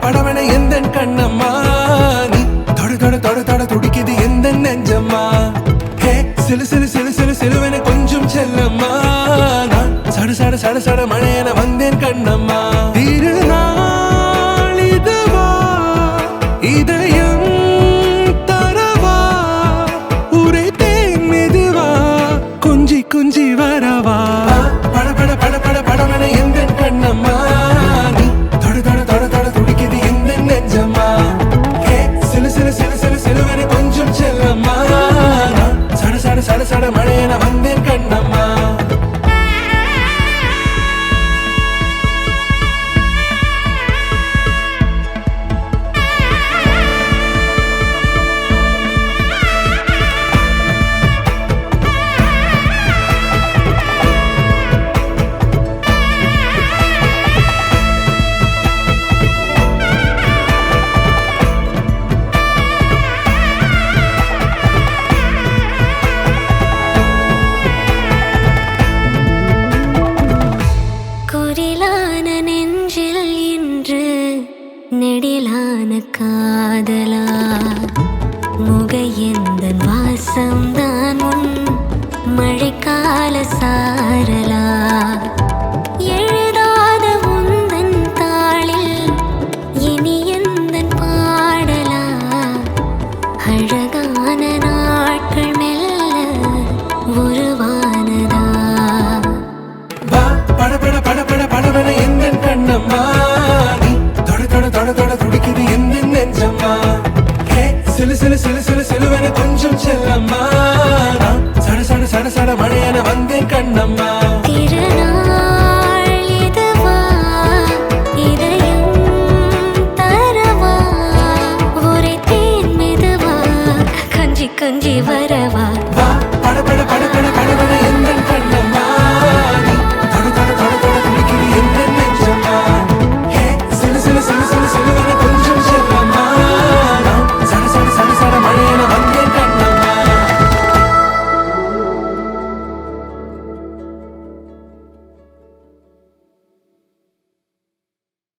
படவன எந்தன் கண்ணம்மா நீ தொட தொட தொட தொட துடிக்குது எந்த நெஞ்சம்மா ஹே சிலு சிலு சிலு சிலு சிலுவன கொஞ்சம் செல்லம்மா நான் சட சட சட சட மழையன வந்தேன் கண்ணம்மா திருநாள் இதுவா இதயம் தரவா ஊரே தேன் மெதுவா குஞ்சி குஞ்சி வரவா பட பட பட பட படவன எந்தன் கண்ணம்மா சட சட மழையன வந்தேன் கண்ணம்மா நெடிலான காதலா முகையந்தன் வாசம்தான் உன் மழைக்கால சாரலா எழுதாத உந்தன் தாளில் இனி எந்தன் பாடலா அழகான நாட்கள் மெல்ல உருவானதா பட பட பட பட படவன எந்தன் கண்ணம்மா துடிக்குது எந்த நெஞ்சம்மா ஹே சிலு சிலு சிலு சிலு சிலுவன கொஞ்சம் செல்லம்மா சட சட சட சட மழையன வந்தேன் கண்ணம்மா